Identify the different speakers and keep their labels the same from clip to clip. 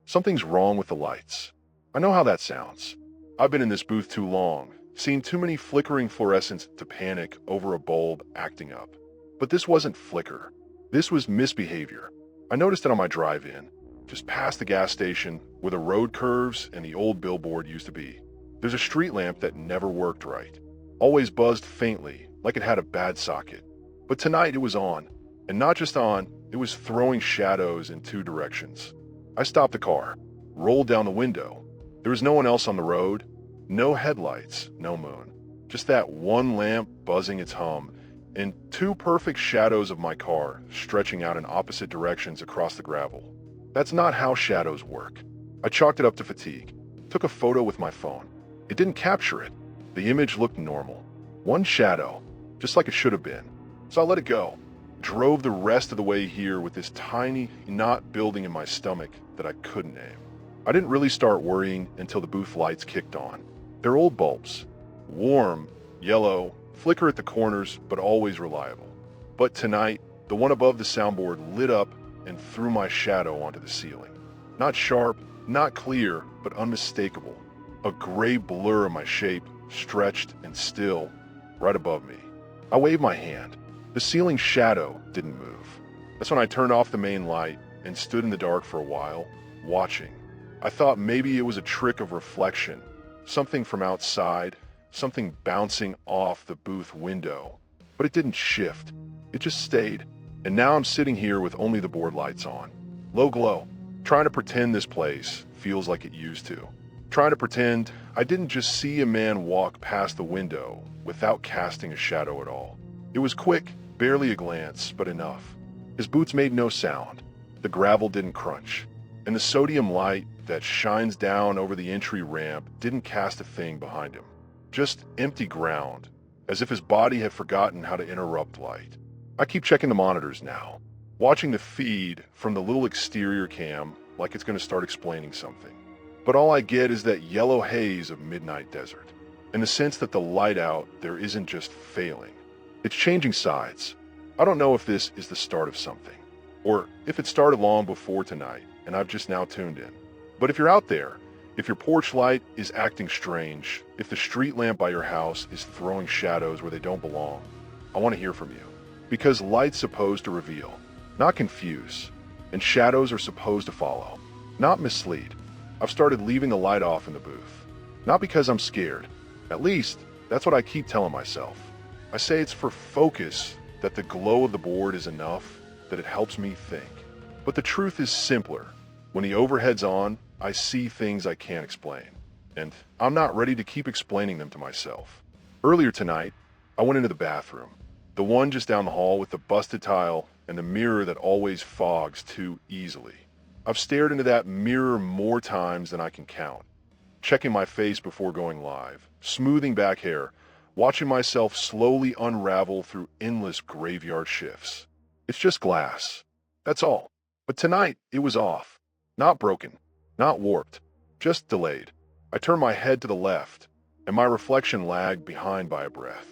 Speaker 1: Something's wrong with the lights. I know how that sounds. I've been in this booth too long, seen too many flickering fluorescents to panic over a bulb acting up. But this wasn't flicker. This was misbehavior. I noticed it on my drive-in, just past the gas station where the road curves and the old billboard used to be. There's a street lamp that never worked right. Always buzzed faintly, like it had a bad socket. But tonight it was on, and not just on, it was throwing shadows in two directions. I stopped the car, rolled down the window. There was no one else on the road, no headlights, no moon. Just that one lamp buzzing its hum, and two perfect shadows of my car stretching out in opposite directions across the gravel. That's not how shadows work. I chalked it up to fatigue, took a photo with my phone. It didn't capture it. The image looked normal. One shadow, just like it should have been. So I let it go. Drove the rest of the way here with this tiny knot building in my stomach that I couldn't name. I didn't really start worrying until the booth lights kicked on. They're old bulbs. Warm, yellow, flicker at the corners, but always reliable. But tonight, the one above the soundboard lit up and threw my shadow onto the ceiling. Not sharp, not clear, but unmistakable. A gray blur of my shape, stretched and still, right above me. I waved my hand. The ceiling shadow didn't move. That's when I turned off the main light and stood in the dark for a while, watching. I thought maybe it was a trick of reflection, something from outside, something bouncing off the booth window. But it didn't shift. It just stayed. And now I'm sitting here with only the board lights on. Low glow, trying to pretend this place feels like it used to. Trying to pretend I didn't just see a man walk past the window without casting a shadow at all. It was quick, barely a glance, but enough. His boots made no sound. The gravel didn't crunch. And the sodium light that shines down over the entry ramp didn't cast a thing behind him. Just empty ground, as if his body had forgotten how to interrupt light. I keep checking the monitors now, watching the feed from the little exterior cam like it's going to start explaining something. But all I get is that yellow haze of midnight desert, and the sense that the light out there isn't just failing. It's changing sides. I don't know if this is the start of something, or if it started long before tonight and I've just now tuned in. But if you're out there, if your porch light is acting strange, if the street lamp by your house is throwing shadows where they don't belong, I want to hear from you. Because light's supposed to reveal, not confuse, and shadows are supposed to follow, not mislead. I've started leaving the light off in the booth. Not because I'm scared. At least, that's what I keep telling myself. I say it's for focus, that the glow of the board is enough, that it helps me think. But the truth is simpler. When the overhead's on, I see things I can't explain. And I'm not ready to keep explaining them to myself. Earlier tonight, I went into the bathroom. The one just down the hall with the busted tile and the mirror that always fogs too easily. I've stared into that mirror more times than I can count. Checking my face before going live, smoothing back hair, watching myself slowly unravel through endless graveyard shifts. It's just glass. That's all. But tonight, it was off. Not broken. Not warped. Just delayed. I turned my head to the left, and my reflection lagged behind by a breath.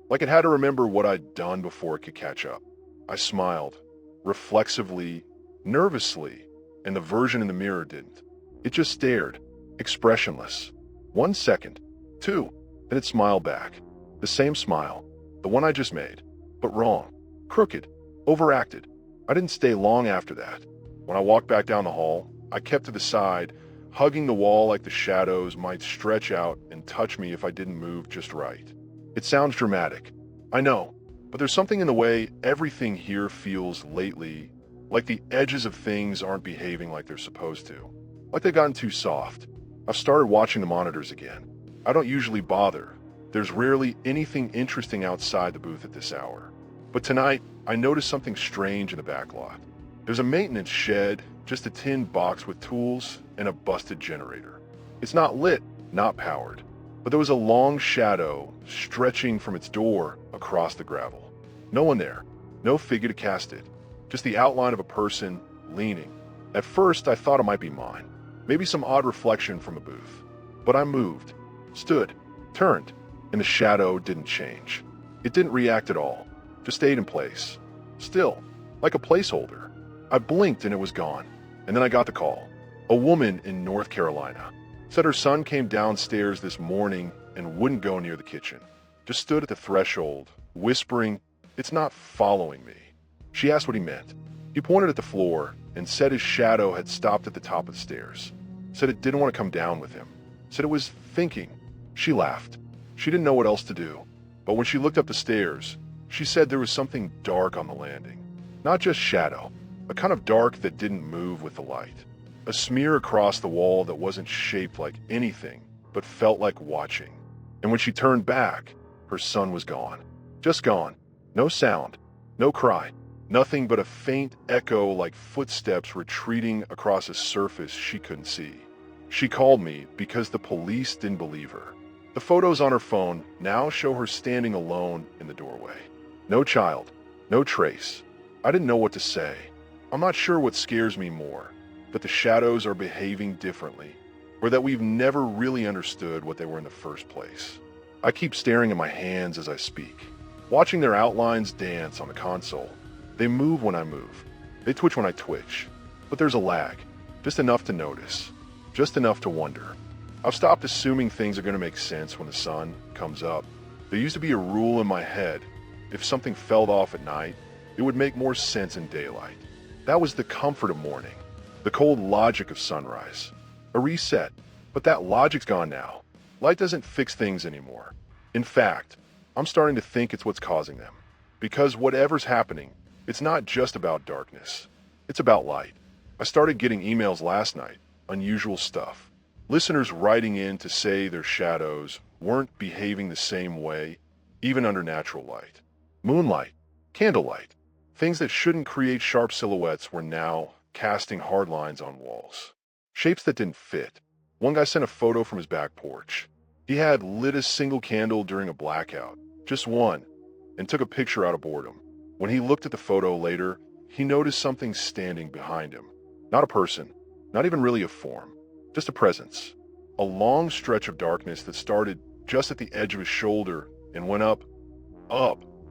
Speaker 1: Like it had to remember what I'd done before it could catch up. I smiled, reflexively, nervously, and the version in the mirror didn't. It just stared, expressionless. 1 second, 2, then it smiled back. The same smile, the one I just made, but wrong, crooked, overacted. I didn't stay long after that. When I walked back down the hall, I kept to the side, hugging the wall like the shadows might stretch out and touch me if I didn't move just right. It sounds dramatic, I know, but there's something in the way everything here feels lately, like the edges of things aren't behaving like they're supposed to, like they've gotten too soft. I've started watching the monitors again. I don't usually bother. There's rarely anything interesting outside the booth at this hour. But tonight, I noticed something strange in the back lot. There's a maintenance shed, just a tin box with tools and a busted generator. It's not lit, not powered, but there was a long shadow stretching from its door across the gravel. No one there, no figure to cast it, just the outline of a person leaning. At first, I thought it might be mine, maybe some odd reflection from the booth. But I moved, stood, turned, and the shadow didn't change. It didn't react at all, just stayed in place, still, like a placeholder. I blinked and it was gone, and then I got the call. A woman in North Carolina said her son came downstairs this morning and wouldn't go near the kitchen. Just stood at the threshold, whispering, "It's not following me." She asked what he meant. He pointed at the floor and said his shadow had stopped at the top of the stairs. Said it didn't want to come down with him. Said it was thinking. She laughed. She didn't know what else to do. But when she looked up the stairs, she said there was something dark on the landing. Not just shadow, a kind of dark that didn't move with the light. A smear across the wall that wasn't shaped like anything, but felt like watching. And when she turned back, her son was gone. Just gone. No sound. No cry. Nothing but a faint echo like footsteps retreating across a surface she couldn't see. She called me because the police didn't believe her. The photos on her phone now show her standing alone in the doorway. No child. No trace. I didn't know what to say. I'm not sure what scares me more, that the shadows are behaving differently, or that we've never really understood what they were in the first place. I keep staring at my hands as I speak, watching their outlines dance on the console. They move when I move. They twitch when I twitch. But there's a lag, just enough to notice, just enough to wonder. I've stopped assuming things are going to make sense when the sun comes up. There used to be a rule in my head. If something fell off at night, it would make more sense in daylight. That was the comfort of morning, the cold logic of sunrise. A reset, but that logic's gone now. Light doesn't fix things anymore. In fact, I'm starting to think it's what's causing them. Because whatever's happening, it's not just about darkness. It's about light. I started getting emails last night, unusual stuff. Listeners writing in to say their shadows weren't behaving the same way, even under natural light. Moonlight, candlelight, things that shouldn't create sharp silhouettes were now casting hard lines on walls. Shapes that didn't fit. One guy sent a photo from his back porch. He had lit a single candle during a blackout, just one, and took a picture out of boredom. When he looked at the photo later, he noticed something standing behind him. Not a person, not even really a form, just a presence. A long stretch of darkness that started just at the edge of his shoulder and went up,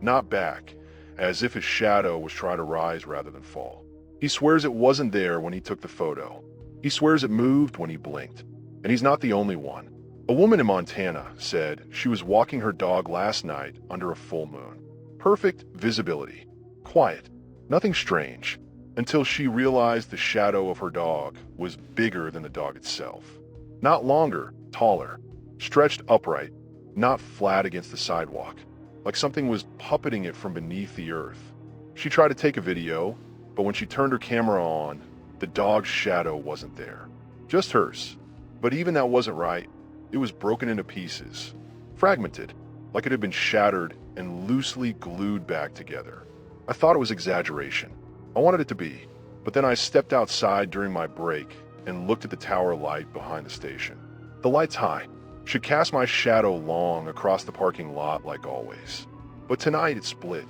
Speaker 1: not back, as if his shadow was trying to rise rather than fall. He swears it wasn't there when he took the photo. He swears it moved when he blinked. And he's not the only one. A woman in Montana said she was walking her dog last night under a full moon. Perfect visibility. Quiet. Nothing strange. Until she realized the shadow of her dog was bigger than the dog itself. Not longer, taller. Stretched upright, not flat against the sidewalk. Like something was puppeting it from beneath the earth. She tried to take a video, but when she turned her camera on, the dog's shadow wasn't there. Just hers. But even that wasn't right. It was broken into pieces. Fragmented, like it had been shattered and loosely glued back together. I thought it was exaggeration. I wanted it to be. But then I stepped outside during my break and looked at the tower light behind the station. The light's high. Should cast my shadow long across the parking lot like always. But tonight it split.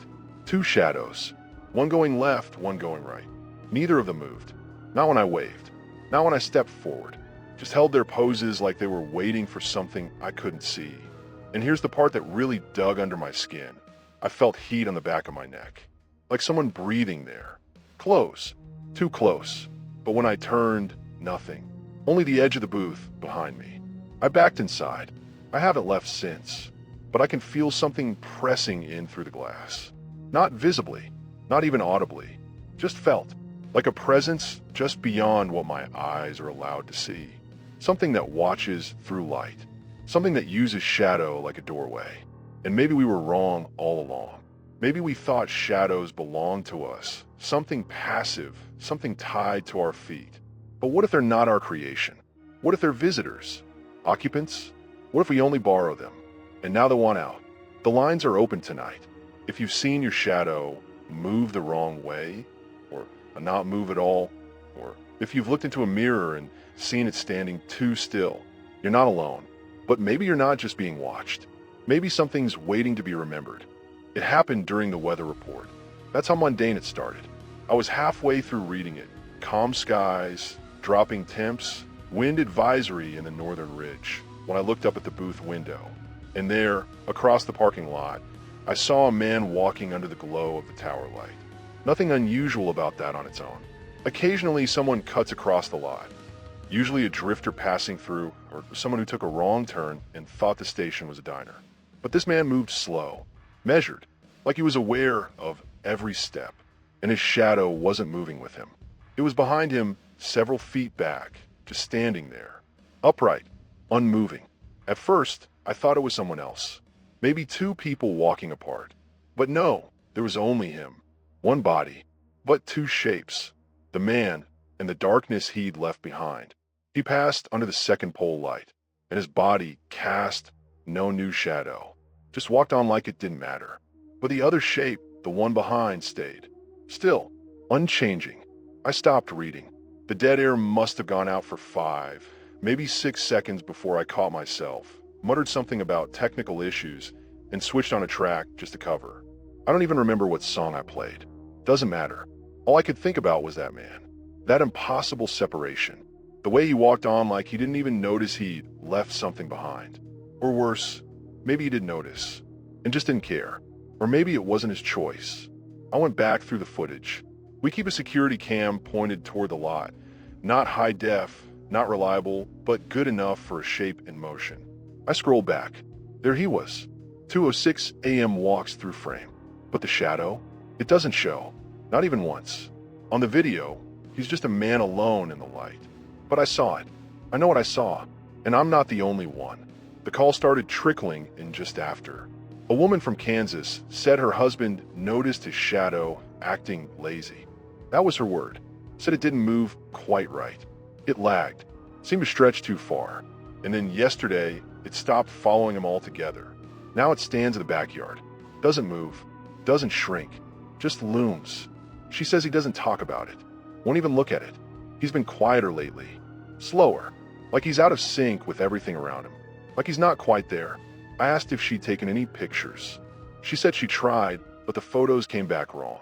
Speaker 1: Two shadows. One going left, one going right. Neither of them moved. Not when I waved. Not when I stepped forward. Just held their poses like they were waiting for something I couldn't see. And here's the part that really dug under my skin. I felt heat on the back of my neck. Like someone breathing there. Close. Too close. But when I turned, nothing. Only the edge of the booth behind me. I backed inside. I haven't left since. But I can feel something pressing in through the glass. Not visibly. Not even audibly. Just felt. Like a presence just beyond what my eyes are allowed to see. Something that watches through light. Something that uses shadow like a doorway. And maybe we were wrong all along. Maybe we thought shadows belonged to us. Something passive, something tied to our feet. But what if they're not our creation? What if they're visitors? Occupants? What if we only borrow them? And now they want out. The lines are open tonight. If you've seen your shadow move the wrong way, or not move at all, or if you've looked into a mirror and seen it standing too still, you're not alone. But maybe you're not just being watched. Maybe something's waiting to be remembered. It happened during the weather report. That's how mundane it started. I was halfway through reading it. Calm skies, dropping temps, wind advisory in the northern ridge, when I looked up at the booth window. And there, across the parking lot, I saw a man walking under the glow of the tower light. Nothing unusual about that on its own. Occasionally someone cuts across the lot. Usually a drifter passing through, or someone who took a wrong turn and thought the station was a diner. But this man moved slow, measured, like he was aware of every step, and his shadow wasn't moving with him. It was behind him, several feet back, just standing there, upright, unmoving. At first, I thought it was someone else, maybe two people walking apart. But no, there was only him. One body, but two shapes. The man and the darkness he'd left behind. He passed under the second pole light, and his body cast no new shadow. Just walked on like it didn't matter. But the other shape, the one behind, stayed. Still, unchanging. I stopped reading. The dead air must have gone out for 5, maybe 6 seconds before I caught myself, muttered something about technical issues, and switched on a track just to cover. I don't even remember what song I played. Doesn't matter. All I could think about was that man. That impossible separation. The way he walked on like he didn't even notice he'd left something behind. Or worse, maybe he didn't notice, and just didn't care. Or maybe it wasn't his choice. I went back through the footage. We keep a security cam pointed toward the lot. Not high def, not reliable, but good enough for a shape in motion. I scrolled back. There he was. 2:06 a.m. walks through frame. But the shadow? It doesn't show. Not even once. On the video, he's just a man alone in the light. But I saw it. I know what I saw. And I'm not the only one. The call started trickling in just after. A woman from Kansas said her husband noticed his shadow acting lazy. That was her word. Said it didn't move quite right. It lagged. Seemed to stretch too far. And then yesterday, it stopped following him altogether. Now it stands in the backyard. Doesn't move. Doesn't shrink. Just looms. She says he doesn't talk about it. Won't even look at it. He's been quieter lately. Slower. Like he's out of sync with everything around him. Like he's not quite there. I asked if she'd taken any pictures. She said she tried, but the photos came back wrong.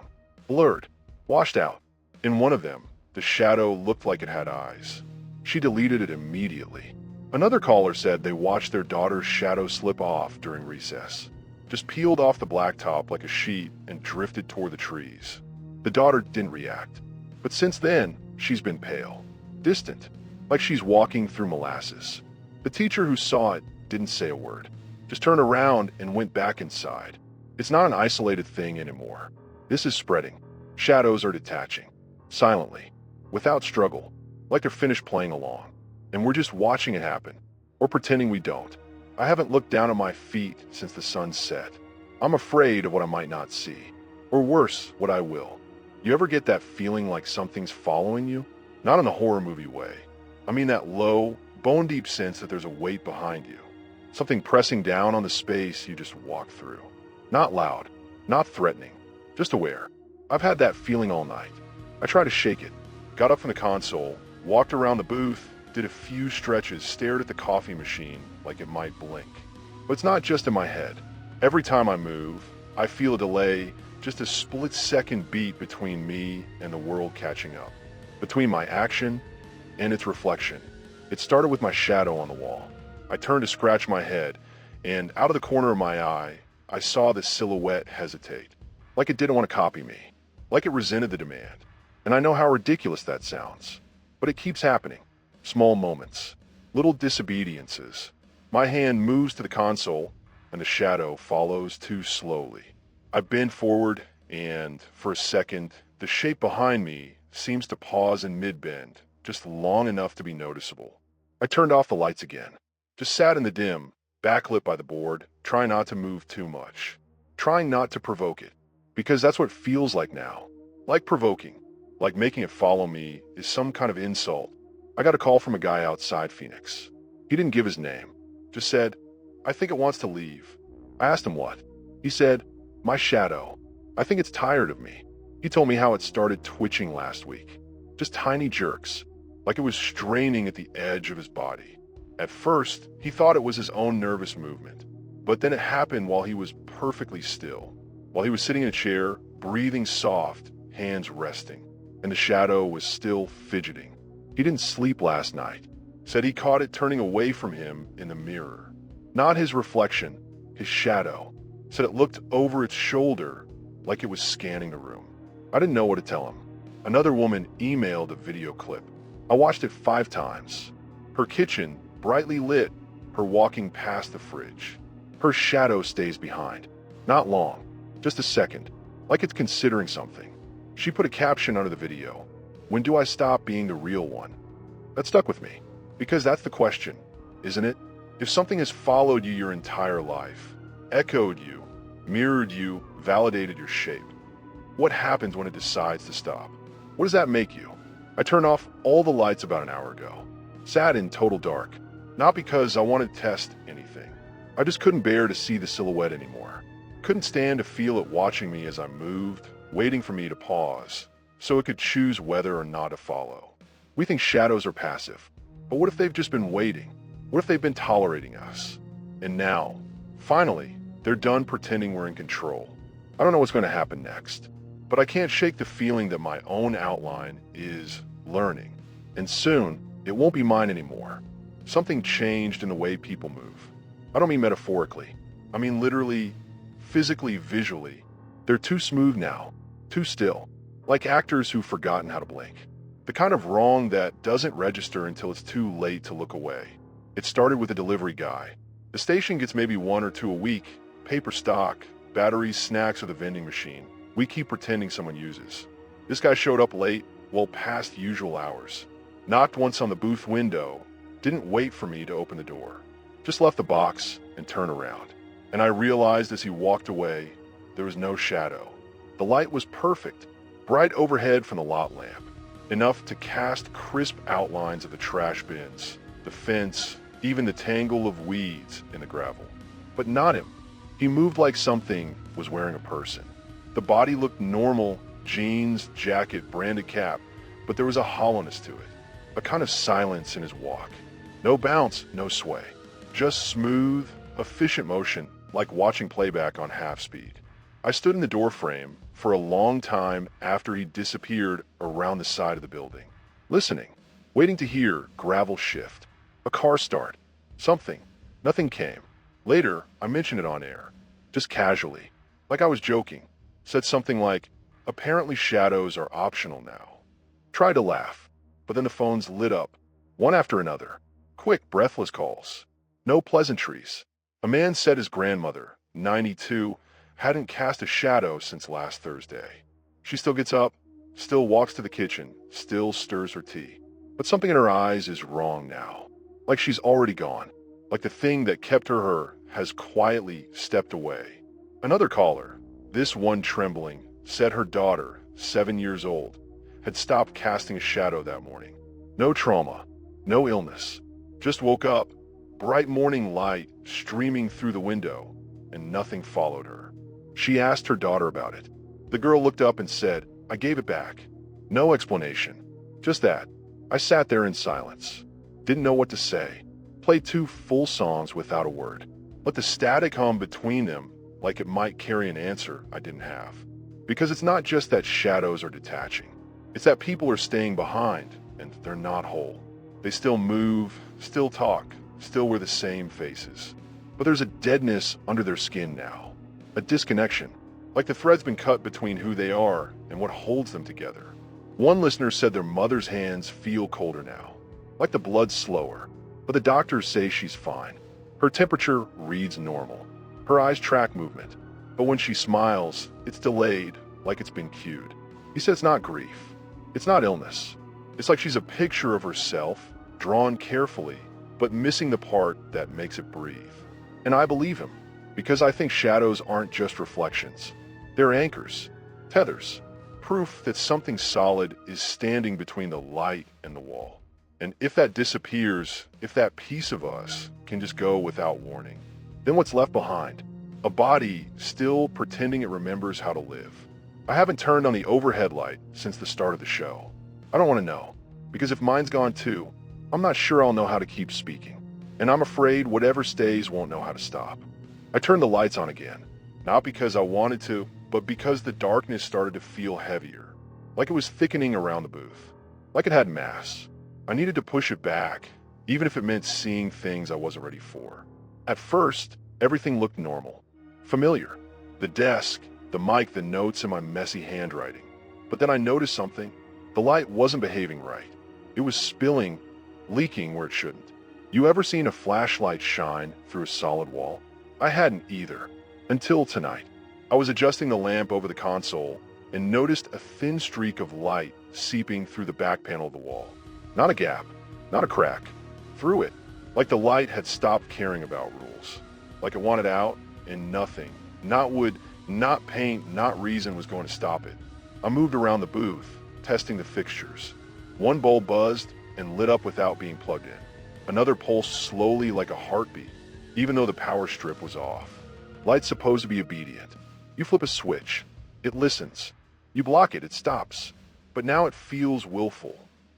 Speaker 1: Blurred. Washed out. In one of them, the shadow looked like it had eyes. She deleted it immediately. Another caller said they watched their daughter's shadow slip off during recess. Just peeled off the blacktop like a sheet and drifted toward the trees. The daughter didn't react. But since then, she's been pale. Distant. Like she's walking through molasses. The teacher who saw it didn't say a word. Just turned around and went back inside. It's not an isolated thing anymore. This is spreading. Shadows are detaching. Silently. Without struggle. Like they're finished playing along. And we're just watching it happen. Or pretending we don't. I haven't looked down at my feet since the sun set. I'm afraid of what I might not see. Or worse, what I will. You ever get that feeling like something's following you? Not in a horror movie way. I mean that low, bone-deep sense that there's a weight behind you. Something pressing down on the space you just walk through. Not loud. Not threatening. Just aware. I've had that feeling all night. I tried to shake it. Got up from the console, walked around the booth, did a few stretches, stared at the coffee machine like it might blink. But it's not just in my head. Every time I move, I feel a delay, just a split-second beat between me and the world catching up. Between my action and its reflection. It started with my shadow on the wall. I turned to scratch my head, and out of the corner of my eye, I saw the silhouette hesitate. Like it didn't want to copy me. Like it resented the demand. And I know how ridiculous that sounds. But it keeps happening. Small moments. Little disobediences. My hand moves to the console, and the shadow follows too slowly. I bend forward, and for a second, the shape behind me seems to pause in mid-bend, just long enough to be noticeable. I turned off the lights again. Just sat in the dim, backlit by the board, trying not to move too much. Trying not to provoke it. Because that's what it feels like now. Like provoking. Like making it follow me is some kind of insult. I got a call from a guy outside Phoenix. He didn't give his name. Just said, I think it wants to leave. I asked him what. He said, my shadow. I think it's tired of me. He told me how it started twitching last week. Just tiny jerks. Like it was straining at the edge of his body. At first, he thought it was his own nervous movement. But then it happened while he was perfectly still. While he was sitting in a chair, breathing soft, hands resting. And the shadow was still fidgeting. He didn't sleep last night. Said he caught it turning away from him in the mirror. Not his reflection, his shadow. Said it looked over its shoulder like it was scanning the room. I didn't know what to tell him. Another woman emailed a video clip. I watched it 5 times. Her kitchen, brightly lit, her walking past the fridge. Her shadow stays behind. Not long, just a second, like it's considering something. She put a caption under the video. When do I stop being the real one? That stuck with me, because that's the question, isn't it? If something has followed you your entire life, echoed you, mirrored you, validated your shape, what happens when it decides to stop? What does that make you? I turned off all the lights about an hour ago. Sat in total dark. Not because I wanted to test anything. I just couldn't bear to see the silhouette anymore. Couldn't stand to feel it watching me as I moved, waiting for me to pause, so it could choose whether or not to follow. We think shadows are passive, but what if they've just been waiting? What if they've been tolerating us? And now, finally, they're done pretending we're in control. I don't know what's going to happen next, but I can't shake the feeling that my own outline is learning. And soon, it won't be mine anymore. Something changed in the way people move. I don't mean metaphorically. I mean literally, physically, visually. They're too smooth now, too still, like actors who've forgotten how to blink. The kind of wrong that doesn't register until it's too late to look away. It started with a delivery guy. The station gets maybe 1 or 2 a week, paper stock, batteries, snacks, or the vending machine. We keep pretending someone uses. This guy showed up late, well past usual hours. Knocked once on the booth window, didn't wait for me to open the door. Just left the box and turned around. And I realized as he walked away, there was no shadow. The light was perfect, bright overhead from the lot lamp, enough to cast crisp outlines of the trash bins, the fence, even the tangle of weeds in the gravel. But not him. He moved like something was wearing a person. The body looked normal, jeans, jacket, branded cap, but there was a hollowness to it. A kind of silence in his walk. No bounce, no sway. Just smooth, efficient motion, like watching playback on half speed. I stood in the doorframe for a long time after he disappeared around the side of the building. Listening, waiting to hear gravel shift, a car start, something. Nothing came. Later, I mentioned it on air, just casually, like I was joking. Said something like, apparently shadows are optional now. Tried to laugh. But then the phones lit up, one after another. Quick, breathless calls. No pleasantries. A man said his grandmother, 92, hadn't cast a shadow since last Thursday. She still gets up, still walks to the kitchen, still stirs her tea. But something in her eyes is wrong now. Like she's already gone. Like the thing that kept her has quietly stepped away. Another caller, this one trembling, said her daughter, 7 years old, had stopped casting a shadow that morning. No trauma, no illness. Just woke up, bright morning light streaming through the window, and nothing followed her. She asked her daughter about it. The girl looked up and said, I gave it back. No explanation. Just that. I sat there in silence. Didn't know what to say. Played 2 full songs without a word. Let the static hum between them like it might carry an answer I didn't have. Because it's not just that shadows are detaching. It's that people are staying behind, and they're not whole. They still move, still talk, still wear the same faces. But there's a deadness under their skin now. A disconnection, like the thread's been cut between who they are and what holds them together. One listener said their mother's hands feel colder now, like the blood's slower, but the doctors say she's fine. Her temperature reads normal. Her eyes track movement, but when she smiles, it's delayed, like it's been cued. He said it's not grief. It's not illness. It's like she's a picture of herself, drawn carefully, but missing the part that makes it breathe. And I believe him, because I think shadows aren't just reflections. They're anchors, tethers, proof that something solid is standing between the light and the wall. And if that disappears, if that piece of us can just go without warning, then what's left behind? A body still pretending it remembers how to live. I haven't turned on the overhead light since the start of the show. I don't want to know, because if mine's gone too, I'm not sure I'll know how to keep speaking. And I'm afraid whatever stays won't know how to stop. I turned the lights on again, not because I wanted to, but because the darkness started to feel heavier, like it was thickening around the booth, like it had mass. I needed to push it back, even if it meant seeing things I wasn't ready for. At first, everything looked normal, familiar. The desk, the mic, the notes, and my messy handwriting. But then I noticed something. The light wasn't behaving right. It was spilling, leaking where it shouldn't. You ever seen a flashlight shine through a solid wall? I hadn't either. Until tonight. I was adjusting the lamp over the console and noticed a thin streak of light seeping through the back panel of the wall. Not a gap, not a crack. Through it, like the light had stopped caring about rules. Like it wanted out, and nothing, not wood, not paint, not reason was going to stop it. I moved around the booth, testing the fixtures. One bulb buzzed and lit up without being plugged in. Another pulsed slowly like a heartbeat, even though the power strip was off. Light's supposed to be obedient. You flip a switch, it listens. You block it, it stops. But now it feels willful,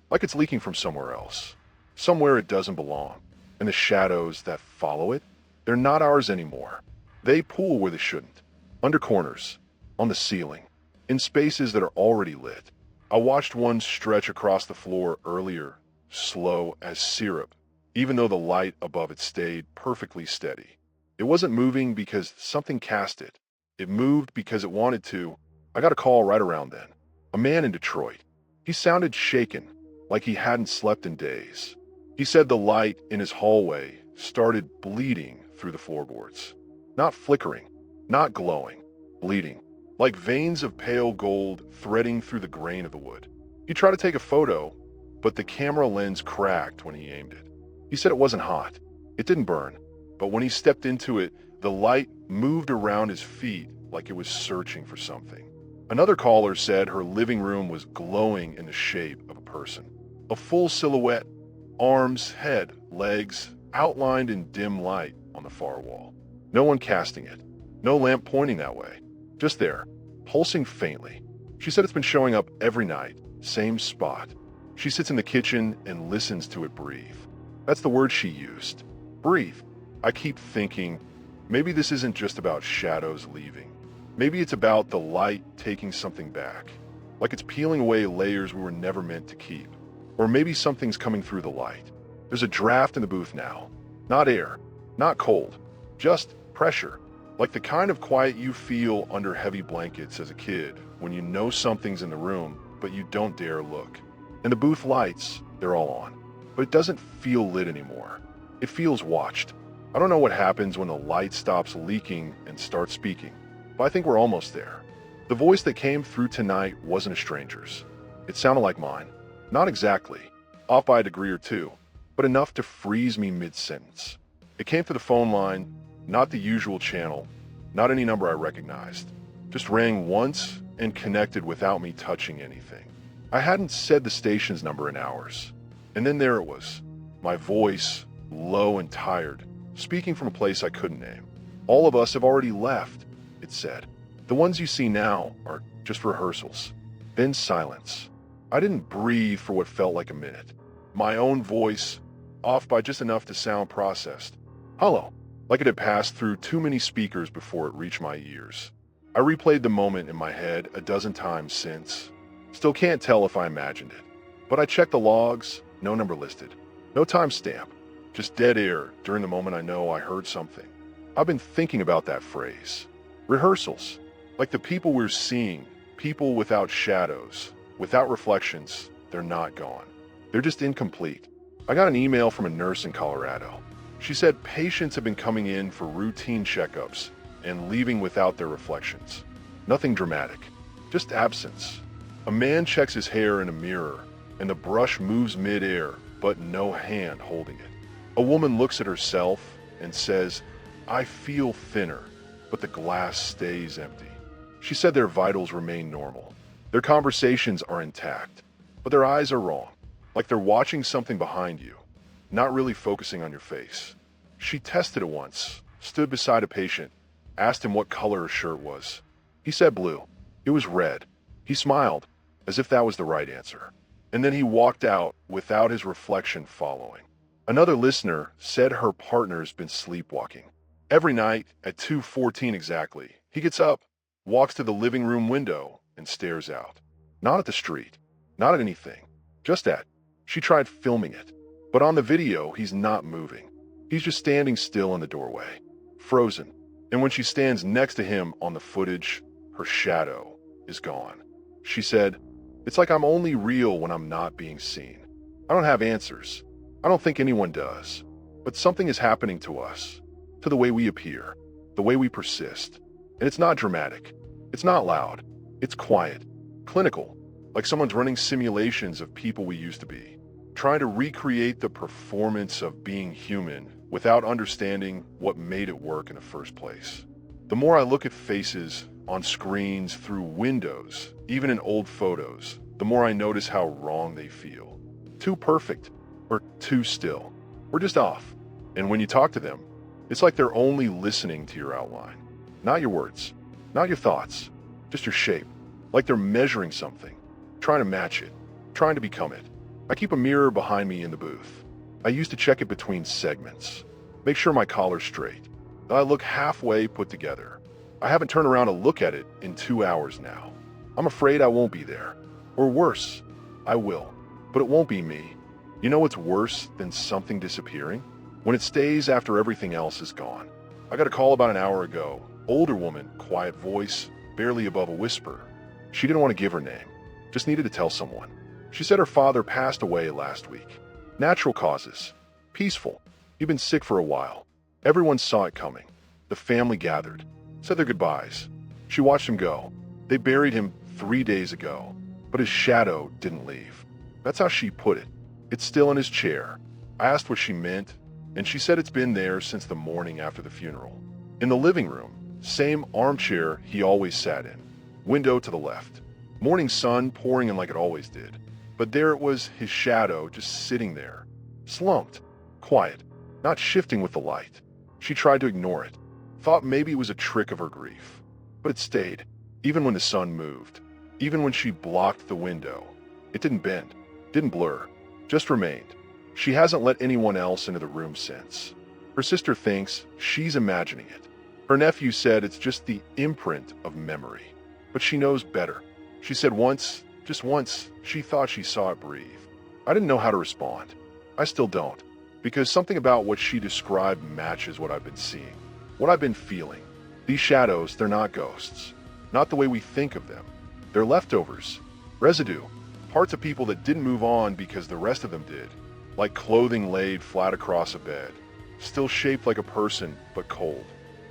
Speaker 1: like it's leaking from somewhere else. Somewhere it doesn't belong. And the shadows that follow it, they're not ours anymore. They pool where they shouldn't. Under corners, on the ceiling, in spaces that are already lit. I watched one stretch across the floor earlier, slow as syrup, even though the light above it stayed perfectly steady. It wasn't moving because something cast it. It moved because it wanted to. I got a call right around then. A man in Detroit. He sounded shaken, like he hadn't slept in days. He said the light in his hallway started bleeding through the floorboards. Not flickering, not glowing, bleeding, like veins of pale gold threading through the grain of the wood. He tried to take a photo, but the camera lens cracked when he aimed it. He said it wasn't hot. It didn't burn. But when he stepped into it, the light moved around his feet like it was searching for something. Another caller said her living room was glowing in the shape of a person. A full silhouette, arms, head, legs, outlined in dim light on the far wall. No one casting it. No lamp pointing that way. Just there, pulsing faintly. She said it's been showing up every night, same spot. She sits in the kitchen and listens to it breathe. That's the word she used. Breathe. I keep thinking, maybe this isn't just about shadows leaving. Maybe it's about the light taking something back. Like it's peeling away layers we were never meant to keep. Or maybe something's coming through the light. There's a draft in the booth now. Not air, not cold, just pressure. Like the kind of quiet you feel under heavy blankets as a kid when you know something's in the room, but you don't dare look. And the booth lights, they're all on. But it doesn't feel lit anymore. It feels watched. I don't know what happens when the light stops leaking and starts speaking, but I think we're almost there. The voice that came through tonight wasn't a stranger's. It sounded like mine. Not exactly, off by a degree or two, but enough to freeze me mid-sentence. It came through the phone line, not the usual channel, not any number I recognized. Just rang once and connected without me touching anything. I hadn't said the station's number in hours. And then there it was, my voice, low and tired, speaking from a place I couldn't name. All of us have already left, it said. The ones you see now are just rehearsals. Then silence. I didn't breathe for what felt like a minute. My own voice, off by just enough to sound processed. Hollow, like it had passed through too many speakers before it reached my ears. I replayed the moment in my head a dozen times since. Still can't tell if I imagined it. But I checked the logs, no number listed. No timestamp. Just dead air during the moment I know I heard something. I've been thinking about that phrase. Rehearsals. Like the people we're seeing, people without shadows, without reflections, they're not gone. They're just incomplete. I got an email from a nurse in Colorado. She said patients have been coming in for routine checkups and leaving without their reflections. Nothing dramatic, just absence. A man checks his hair in a mirror and the brush moves mid-air, but no hand holding it. A woman looks at herself and says, I feel thinner, but the glass stays empty. She said their vitals remain normal. Their conversations are intact, but their eyes are wrong, like they're watching something behind you, not really focusing on your face. She tested it once, stood beside a patient, asked him what color her shirt was. He said blue. It was red. He smiled, as if that was the right answer. And then he walked out without his reflection following. Another listener said her partner's been sleepwalking. Every night at 2:14 exactly, he gets up, walks to the living room window, and stares out. Not at the street, not at anything, just at. She tried filming it, but on the video, he's not moving. He's just standing still in the doorway, frozen. And when she stands next to him on the footage, her shadow is gone. She said, it's like I'm only real when I'm not being seen. I don't have answers. I don't think anyone does. But something is happening to us, to the way we appear, the way we persist. And it's not dramatic. It's not loud. It's quiet, clinical, like someone's running simulations of people we used to be, trying to recreate the performance of being human without understanding what made it work in the first place. The more I look at faces on screens, through windows, even in old photos, the more I notice how wrong they feel. Too perfect, or too still. We're just off. And when you talk to them, it's like they're only listening to your outline. Not your words, not your thoughts, just your shape. Like they're measuring something, trying to match it, trying to become it. I keep a mirror behind me in the booth. I used to check it between segments, make sure my collar's straight, that I look halfway put together. I haven't turned around to look at it in 2 hours now. I'm afraid I won't be there. Or worse, I will, but it won't be me. You know what's worse than something disappearing? When it stays after everything else is gone. I got a call about an hour ago. Older woman, quiet voice, barely above a whisper. She didn't want to give her name, just needed to tell someone. She said her father passed away last week. Natural causes. Peaceful. He'd been sick for a while. Everyone saw it coming. The family gathered, said their goodbyes. She watched him go. They buried him 3 days ago, but his shadow didn't leave. That's how she put it. It's still in his chair. I asked what she meant, and she said it's been there since the morning after the funeral. In the living room, same armchair he always sat in. Window to the left. Morning sun pouring in like it always did. But there it was, his shadow just sitting there. Slumped. Quiet. Not shifting with the light. She tried to ignore it. Thought maybe it was a trick of her grief. But it stayed. Even when the sun moved. Even when she blocked the window. It didn't bend. Didn't blur. Just remained. She hasn't let anyone else into the room since. Her sister thinks she's imagining it. Her nephew said it's just the imprint of memory. But she knows better. She said once, just once, she thought she saw it breathe. I didn't know how to respond. I still don't. Because something about what she described matches what I've been seeing. What I've been feeling. These shadows, they're not ghosts. Not the way we think of them. They're leftovers. Residue. Parts of people that didn't move on because the rest of them did. Like clothing laid flat across a bed. Still shaped like a person, but cold.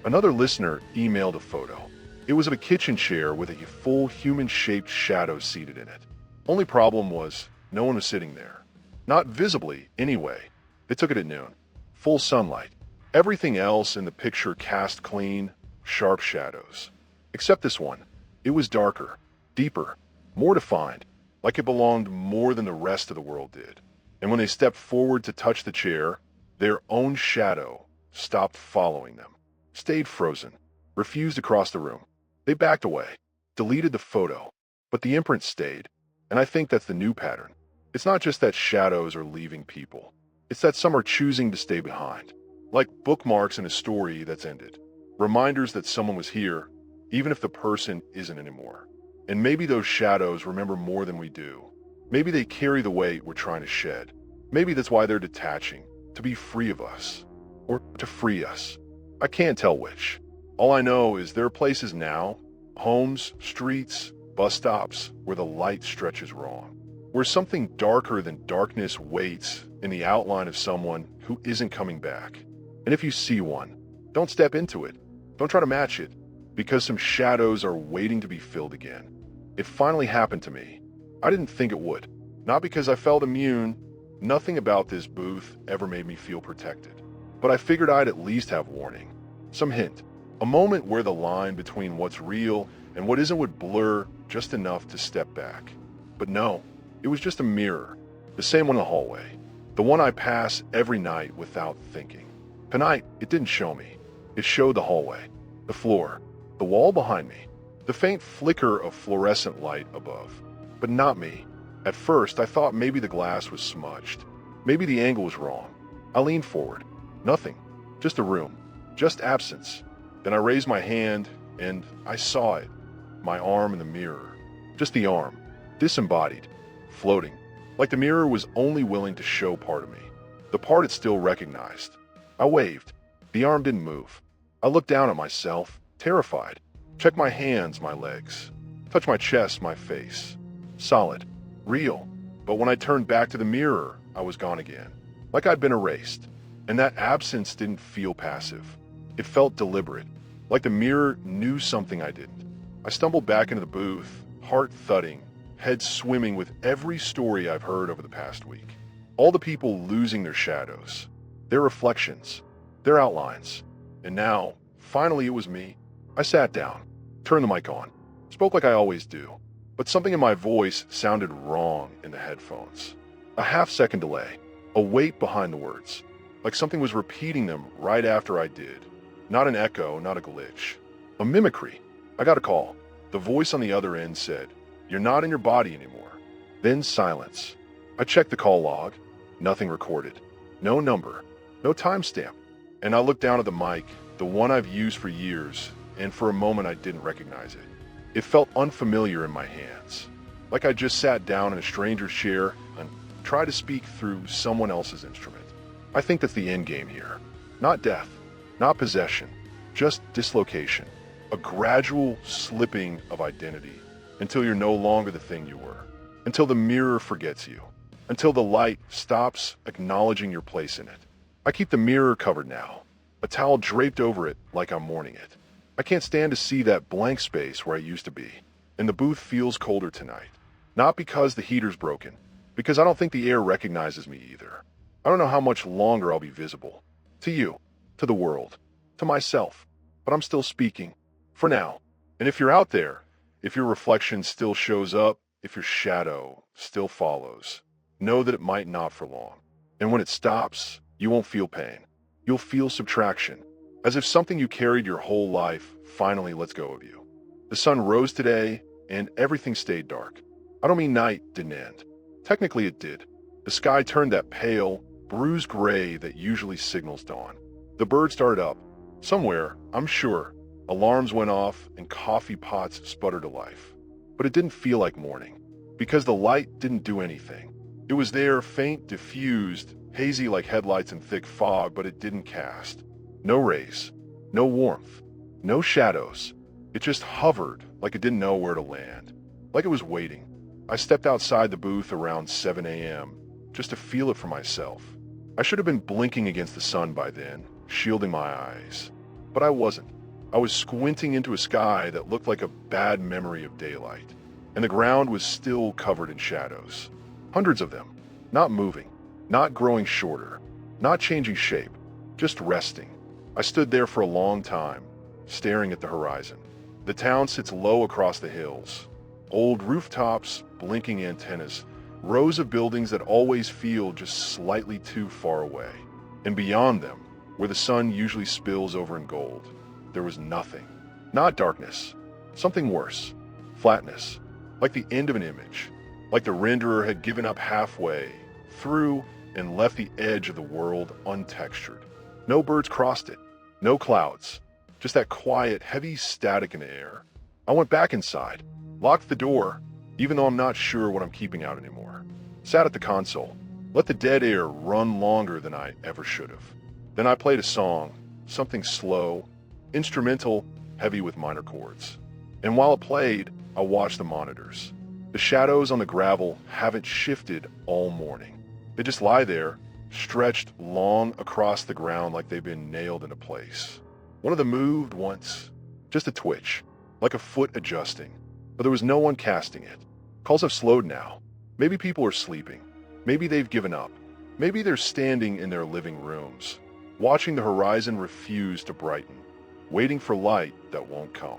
Speaker 1: Another listener emailed a photo. It was of a kitchen chair with a full human-shaped shadow seated in it. Only problem was, no one was sitting there. Not visibly, anyway. They took it at noon. Full sunlight. Everything else in the picture cast clean, sharp shadows. Except this one. It was darker, deeper, more defined, like it belonged more than the rest of the world did. And when they stepped forward to touch the chair, their own shadow stopped following them. Stayed frozen. Refused to cross the room. They backed away. Deleted the photo. But the imprint stayed. And I think that's the new pattern. It's not just that shadows are leaving people. It's that some are choosing to stay behind. Like bookmarks in a story that's ended. Reminders that someone was here, even if the person isn't anymore. And maybe those shadows remember more than we do. Maybe they carry the weight we're trying to shed. Maybe that's why they're detaching, to be free of us. Or to free us. I can't tell which. All I know is there are places now, homes, streets, bus stops, where the light stretches wrong. Where something darker than darkness waits in the outline of someone who isn't coming back. And if you see one, don't step into it. Don't try to match it, because some shadows are waiting to be filled again. It finally happened to me. I didn't think it would. Not because I felt immune. Nothing about this booth ever made me feel protected. But I figured I'd at least have warning. Some hint. A moment where the line between what's real and what isn't would blur just enough to step back. But no, it was just a mirror. The same one in the hallway. The one I pass every night without thinking. Tonight, it didn't show me. It showed the hallway, the floor, the wall behind me, the faint flicker of fluorescent light above. But not me. At first, I thought maybe the glass was smudged. Maybe the angle was wrong. I leaned forward. Nothing. Just a room. Just absence. Then I raised my hand, and I saw it. My arm in the mirror. Just the arm. Disembodied. Floating. Like the mirror was only willing to show part of me. The part it still recognized. I waved. The arm didn't move. I looked down at myself, terrified. Checked my hands, my legs. Touched my chest, my face. Solid. Real. But when I turned back to the mirror, I was gone again, like I'd been erased. And that absence didn't feel passive. It felt deliberate, like the mirror knew something I didn't. I stumbled back into the booth, heart thudding, head swimming with every story I've heard over the past week. All the people losing their shadows, their reflections, their outlines. And now, finally it was me. I sat down, turned the mic on, spoke like I always do, but something in my voice sounded wrong in the headphones. A half-second delay, a weight behind the words, like something was repeating them right after I did. Not an echo, not a glitch. A mimicry. I got a call. The voice on the other end said, "You're not in your body anymore." Then silence. I checked the call log. Nothing recorded. No number. No timestamp. And I looked down at the mic, the one I've used for years, and for a moment I didn't recognize it. It felt unfamiliar in my hands, like I just sat down in a stranger's chair and tried to speak through someone else's instrument. I think that's the end game here. Not death, not possession, just dislocation. A gradual slipping of identity until you're no longer the thing you were, until the mirror forgets you, until the light stops acknowledging your place in it. I keep the mirror covered now, a towel draped over it like I'm mourning it. I can't stand to see that blank space where I used to be, and the booth feels colder tonight. Not because the heater's broken, because I don't think the air recognizes me either. I don't know how much longer I'll be visible. To you, to the world, to myself, but I'm still speaking. For now. And if you're out there, if your reflection still shows up, if your shadow still follows, know that it might not for long. And when it stops, you won't feel pain. You'll feel subtraction, as if something you carried your whole life finally lets go of you. The sun rose today, and everything stayed dark. I don't mean night didn't end. Technically it did. The sky turned that pale, bruised gray that usually signals dawn. The birds started up. Somewhere, I'm sure, alarms went off and coffee pots sputtered to life. But it didn't feel like morning, because the light didn't do anything. It was there, faint, diffused, hazy like headlights in thick fog, but it didn't cast. No rays, no warmth, no shadows. It just hovered like it didn't know where to land, like it was waiting. I stepped outside the booth around 7 a.m. just to feel it for myself. I should have been blinking against the sun by then, shielding my eyes. But I wasn't. I was squinting into a sky that looked like a bad memory of daylight, and the ground was still covered in shadows. Hundreds of them, not moving, not growing shorter, not changing shape, just resting. I stood there for a long time, staring at the horizon. The town sits low across the hills. Old rooftops, blinking antennas, rows of buildings that always feel just slightly too far away. And beyond them, where the sun usually spills over in gold, there was nothing. Not darkness. Something worse. Flatness. Like the end of an image. Like the renderer had given up halfway through and left the edge of the world untextured. No birds crossed it. No clouds. Just that quiet, heavy static in the air. I went back inside, locked the door, even though I'm not sure what I'm keeping out anymore. Sat at the console, let the dead air run longer than I ever should have. Then I played a song, something slow, instrumental, heavy with minor chords. And while it played, I watched the monitors. The shadows on the gravel haven't shifted all morning. They just lie there, stretched long across the ground like they've been nailed into place. One of them moved once, just a twitch, like a foot adjusting, but there was no one casting it. Calls have slowed now. Maybe people are sleeping. Maybe they've given up. Maybe they're standing in their living rooms, watching the horizon refuse to brighten, waiting for light that won't come.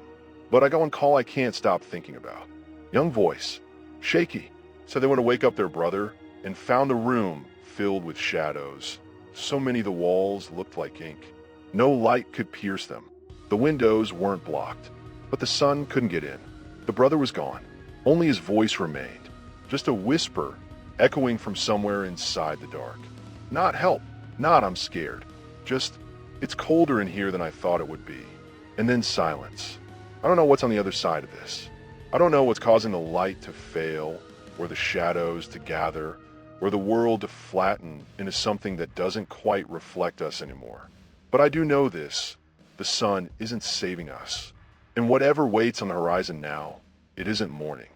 Speaker 1: But I go on call I can't stop thinking about. Young voice, shaky, said they want to wake up their brother and found the room filled with shadows. So many the walls looked like ink. No light could pierce them. The windows weren't blocked, but the sun couldn't get in. The brother was gone. Only his voice remained, just a whisper echoing from somewhere inside the dark. Not help, not I'm scared. Just, it's colder in here than I thought it would be. And then silence. I don't know what's on the other side of this. I don't know what's causing the light to fail, or the shadows to gather, or the world to flatten into something that doesn't quite reflect us anymore. But I do know this, the sun isn't saving us. And whatever waits on the horizon now, it isn't morning.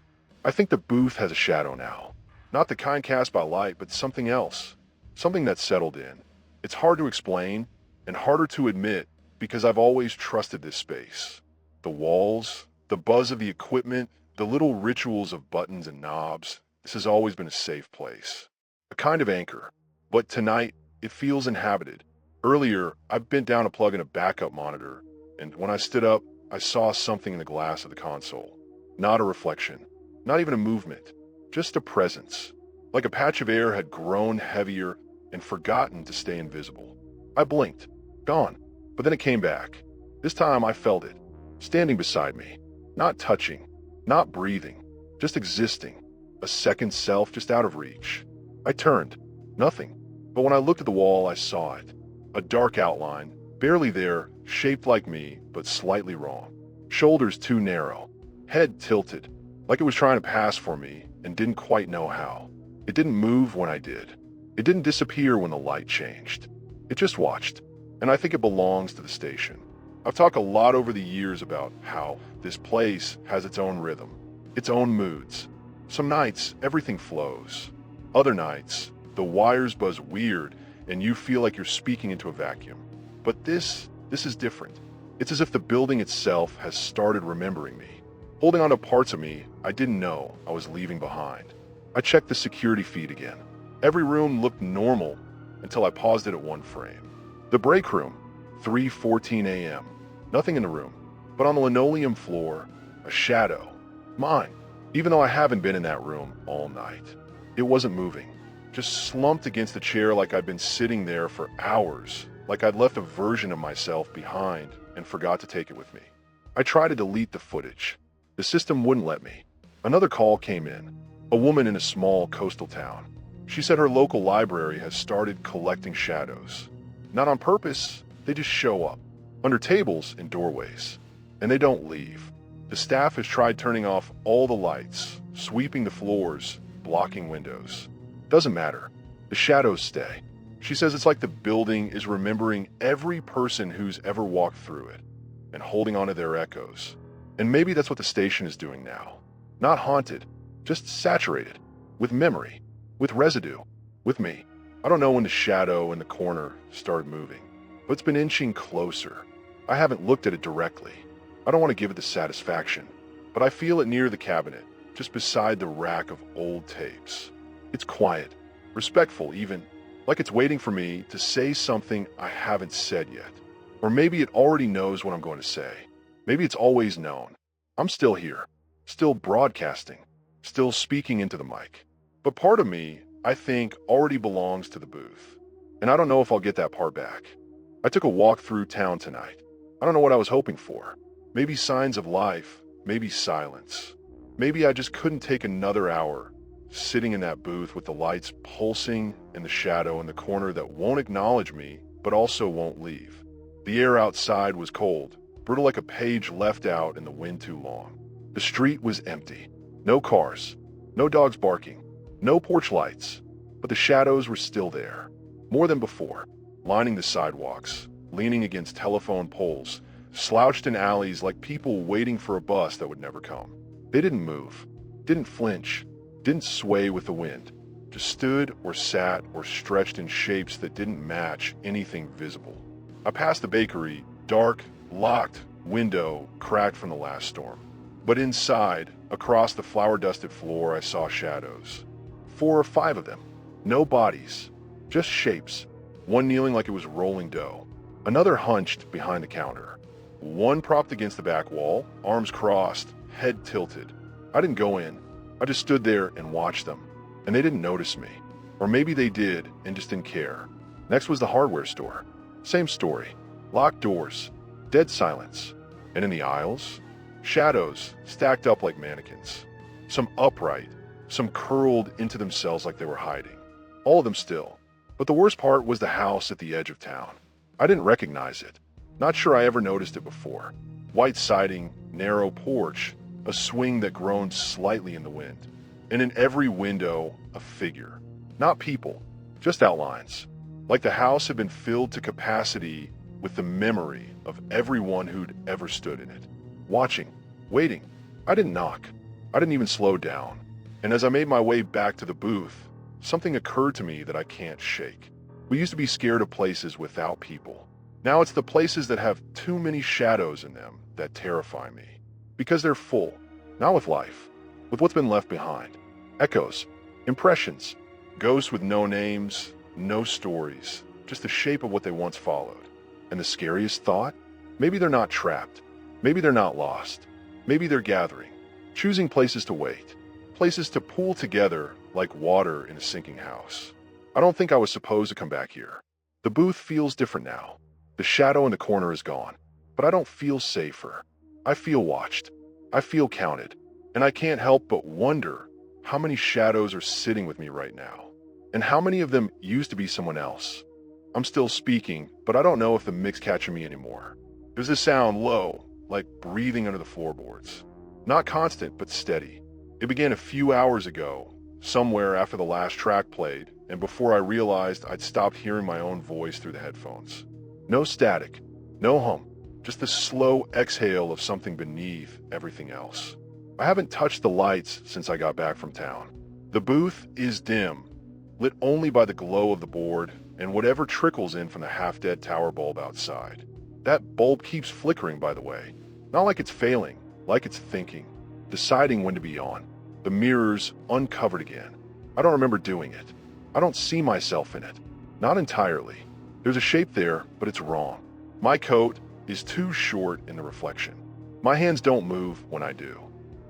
Speaker 1: I think the booth has a shadow now. Not the kind cast by light, but something else. Something that settled in. It's hard to explain and harder to admit because I've always trusted this space. The walls, the buzz of the equipment, the little rituals of buttons and knobs. This has always been a safe place. A kind of anchor. But tonight, it feels inhabited. Earlier, I bent down to plug in a backup monitor, and when I stood up, I saw something in the glass of the console. Not a reflection, not even a movement, just a presence. Like a patch of air had grown heavier and forgotten to stay invisible. I blinked. Gone. But then it came back. This time I felt it. Standing beside me. Not touching. Not breathing. Just existing. A second self just out of reach. I turned. Nothing. But when I looked at the wall, I saw it. A dark outline, barely there, shaped like me, but slightly wrong. Shoulders too narrow. Head tilted. Like it was trying to pass for me and didn't quite know how. It didn't move when I did. It didn't disappear when the light changed. It just watched. And I think it belongs to the station. I've talked a lot over the years about how this place has its own rhythm, its own moods. Some nights, everything flows. Other nights, the wires buzz weird and you feel like you're speaking into a vacuum. But this is different. It's as if the building itself has started remembering me, holding on to parts of me I didn't know I was leaving behind. I checked the security feed again. Every room looked normal until I paused it at one frame. The break room, 3:14 a.m. Nothing in the room, but on the linoleum floor, a shadow. Mine, even though I haven't been in that room all night. It wasn't moving, just slumped against the chair like I'd been sitting there for hours, like I'd left a version of myself behind and forgot to take it with me. I tried to delete the footage. The system wouldn't let me. Another call came in, a woman in a small coastal town. She said her local library has started collecting shadows. Not on purpose, they just show up, under tables and doorways, and they don't leave. The staff has tried turning off all the lights, sweeping the floors, blocking windows. Doesn't matter. The shadows stay. She says it's like the building is remembering every person who's ever walked through it and holding on to their echoes. And maybe that's what the station is doing now. Not haunted, just saturated, with memory, with residue, with me. I don't know when the shadow in the corner started moving, but it's been inching closer. I haven't looked at it directly. I don't want to give it the satisfaction, but I feel it near the cabinet, just beside the rack of old tapes. It's quiet, respectful even, like it's waiting for me to say something I haven't said yet. Or maybe it already knows what I'm going to say. Maybe it's always known. I'm still here, still broadcasting, still speaking into the mic. But part of me, I think, already belongs to the booth. And I don't know if I'll get that part back. I took a walk through town tonight. I don't know what I was hoping for. Maybe signs of life, maybe silence. Maybe I just couldn't take another hour sitting in that booth with the lights pulsing and the shadow in the corner that won't acknowledge me, but also won't leave. The air outside was cold, brutal like a page left out in the wind too long. The street was empty. No cars, no dogs barking, no porch lights, but the shadows were still there, more than before, lining the sidewalks, leaning against telephone poles, slouched in alleys like people waiting for a bus that would never come. They didn't move, didn't flinch, didn't sway with the wind, just stood or sat or stretched in shapes that didn't match anything visible. I passed the bakery, dark, locked, window cracked from the last storm. But inside, across the flour-dusted floor, I saw shadows. 4 or 5 of them. No bodies, just shapes. One kneeling like it was rolling dough. Another hunched behind the counter. One propped against the back wall, arms crossed, head tilted. I didn't go in. I just stood there and watched them. And they didn't notice me. Or maybe they did and just didn't care. Next was the hardware store. Same story. Locked doors. Dead silence. And in the aisles, shadows stacked up like mannequins. Some upright, some curled into themselves like they were hiding. All of them still. But the worst part was the house at the edge of town. I didn't recognize it. Not sure I ever noticed it before. White siding, narrow porch, a swing that groaned slightly in the wind. And in every window, a figure. Not people, just outlines. Like the house had been filled to capacity with the memory of everyone who'd ever stood in it. Watching, waiting. I didn't knock. I didn't even slow down. And as I made my way back to the booth, something occurred to me that I can't shake. We used to be scared of places without people. Now it's the places that have too many shadows in them that terrify me. Because they're full, not with life, with what's been left behind. Echoes, impressions, ghosts with no names, no stories, just the shape of what they once followed. And the scariest thought? Maybe they're not trapped. Maybe they're not lost. Maybe they're gathering, choosing places to wait, places to pool together like water in a sinking house. I don't think I was supposed to come back here. The booth feels different now. The shadow in the corner is gone, but I don't feel safer. I feel watched. I feel counted. And I can't help but wonder how many shadows are sitting with me right now, and how many of them used to be someone else. I'm still speaking, but I don't know if the mic's catching me anymore. There's this sound low, like breathing under the floorboards. Not constant, but steady. It began a few hours ago, somewhere after the last track played, and before I realized I'd stopped hearing my own voice through the headphones. No static, no hum, just the slow exhale of something beneath everything else. I haven't touched the lights since I got back from town. The booth is dim, lit only by the glow of the board and whatever trickles in from the half-dead tower bulb outside. That bulb keeps flickering, by the way. Not like it's failing, like it's thinking, deciding when to be on. The mirror's uncovered again. I don't remember doing it. I don't see myself in it. Not entirely. There's a shape there, but it's wrong. My coat is too short in the reflection. My hands don't move when I do.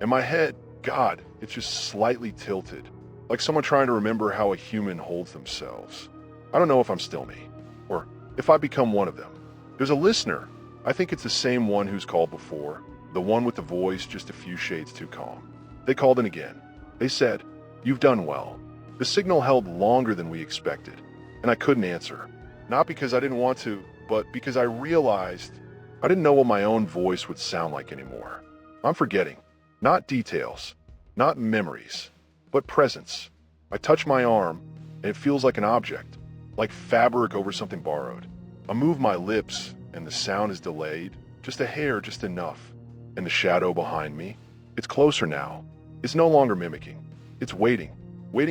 Speaker 1: And my head, God, it's just slightly tilted, like someone trying to remember how a human holds themselves. I don't know if I'm still me, or if I become one of them. There's a listener. I think it's the same one who's called before, the one with the voice just a few shades too calm. They called in again. They said, "You've done well." The signal held longer than we expected, and I couldn't answer. Not because I didn't want to, but because I realized I didn't know what my own voice would sound like anymore. I'm forgetting. Not details, not memories, but presence. I touch my arm, and it feels like an object, like fabric over something borrowed. I move my lips, and the sound is delayed, just a hair, just enough. And the shadow behind me, it's closer now. It's no longer mimicking. It's waiting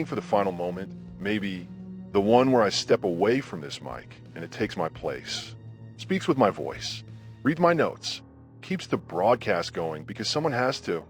Speaker 1: for the final moment, maybe the one where I step away from this mic and it takes my place. Speaks with my voice, reads my notes, keeps the broadcast going because someone has to,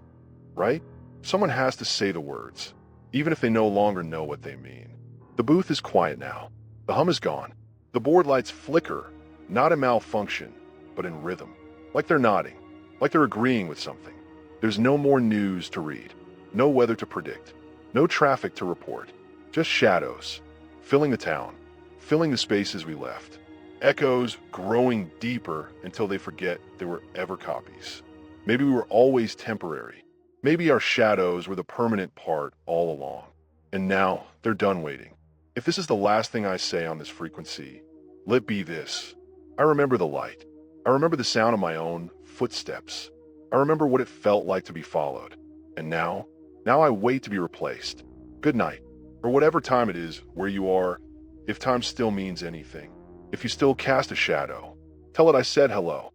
Speaker 1: right? Someone has to say the words, even if they no longer know what they mean. The booth is quiet now. The hum is gone. The board lights flicker, not in malfunction, but in rhythm. Like they're nodding, like they're agreeing with something. There's no more news to read, no weather to predict, no traffic to report, just shadows, filling the town, filling the spaces we left. Echoes growing deeper until they forget there were ever copies. Maybe we were always temporary. Maybe our shadows were the permanent part all along. And now they're done waiting. If this is the last thing I say on this frequency, let it be this. I remember the light. I remember the sound of my own footsteps. I remember what it felt like to be followed. And now I wait to be replaced. Good night, or whatever time it is where you are, if time still means anything. If you still cast a shadow, tell it I said hello.